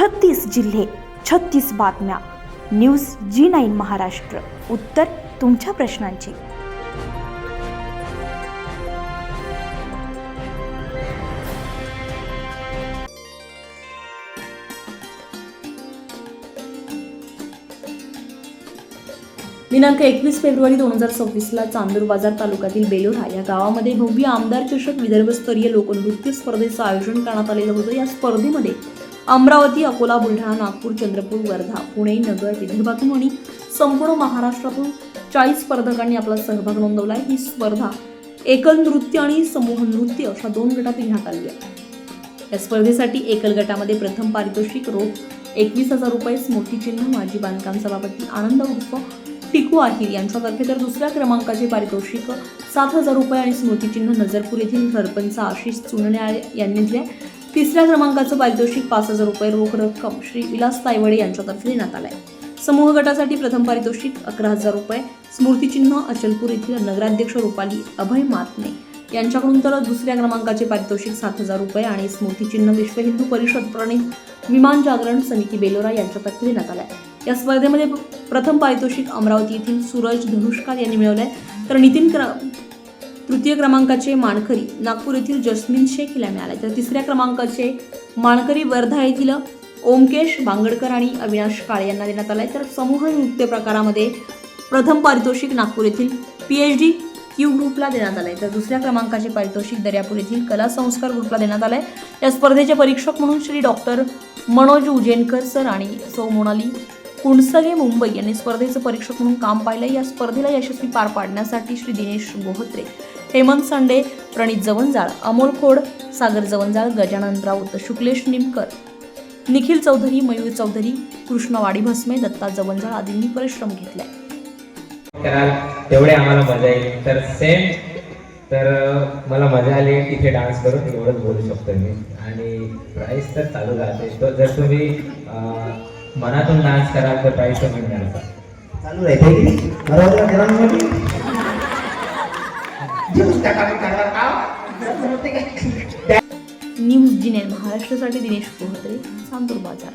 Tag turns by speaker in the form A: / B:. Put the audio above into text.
A: 36 जिल्हे, 36 बातम्या. News G9 Maharashtra. उत्तर तुमच्या प्रश्नांची.
B: दिनांक 21 फेब्रुवारी 2026ला चांदूर बाजार तालुक्यातील बेलोरा या गावामध्ये भव्य आमदार चषक विदर्भस्तरीय लोकनृत्य स्पर्धेचं आयोजन करण्यात आलेलं होतं. या स्पर्धेमध्ये अमरावती, अकोला, बुलढाणा, नागपूर, चंद्रपूर, वर्धा, पुणे, नगर, विदर्भातून आणि संपूर्ण महाराष्ट्रातून 40 स्पर्धकांनी आपला सहभाग नोंदवला आहे. ही स्पर्धा एकल नृत्य आणि समूह नृत्य अशा 2 गटात घेण्यात आली आहे. या स्पर्धेसाठी एकल गटामध्ये प्रथम पारितोषिक रोख 21,000 रुपये, स्मृतिचिन्ह माजी बांधकाम सभापती आनंद उर्फ टिकू आहिर यांच्यातर्फे, तर दुसऱ्या क्रमांकाचे पारितोषिक 7,000 रुपये आणि स्मृतिचिन्ह नजरपूर येथील सरपंच आशिष चुनणे यांनी दिले. तिसऱ्या क्रमांकाचं पारितोषिक 5,000 रुपये रोख रक्कम श्री विलास तायवडे यांच्यातर्फे देण्यात आलाय. समूह गटासाठी प्रथम पारितोषिक 11,000 रुपये, स्मृतिचिन्ह अचलपूर येथील नगराध्यक्ष रुपाली अभय मातने यांच्याकडून, तर दुसऱ्या क्रमांकाचे पारितोषिक 7,000 रुपये आणि स्मृतिचिन्ह विश्व हिंदू परिषद प्रणित विमान जागरण समिती बेलोरा यांच्यातर्फे देण्यात आलाय. या स्पर्धेमध्ये प्रथम पारितोषिक अमरावती येथील सूरज धनुष्कार यांनी मिळवले, तर तृतीय क्रमांकाचे मानकरी नागपूर येथील जस्मिन शेख हिला मिळाले, तर तिसऱ्या क्रमांकाचे मानकरी वर्धा येथील ओमकेश बांगडकर आणि अविनाश काळे यांना देण्यात आलाय. तर समूह नृत्य प्रकारामध्ये प्रथम पारितोषिक नागपूर येथील PhD क्यू ग्रुपला देण्यात आलाय, तर दुसऱ्या क्रमांकाचे पारितोषिक दर्यापूर येथील कला संस्कार ग्रुपला देण्यात आलाय. या स्पर्धेचे परीक्षक म्हणून श्री डॉक्टर मनोज उजेनकर सर आणि सौ मोनाली कुणसगे मुंबई यांनी स्पर्धेचं परीक्षक म्हणून काम पाहिलं. या स्पर्धेला यशस्वी पार पाडण्यासाठी श्री दिनेश गोहत्रे, हेमंत सांडे, प्रणित जवंजाळ, अमोल खोड, सागर जवंजाळ, गजानन राऊत, शुक्लेश निमकर, निखिल चौधरी, मयूर चौधरी, कृष्णवाडी भस्मे, दत्ता जवंजाळ आदींनी परिश्रम घेतले.
C: तेवढे आम्हाला मजा येईल. तर सेम तर मला मजा आली तिथे डान्स करून, एवढंच बोलू शकतो मी. आणि प्राईस तर चालू राहते. तर जर तुम्ही मनातून डान्स कराल तर प्राईस कमी मिळाल चालू राहते.
B: न्यूज G9 महाराष्ट्रासाठी दिनेश गोहत्रे, चांदूर बाजार.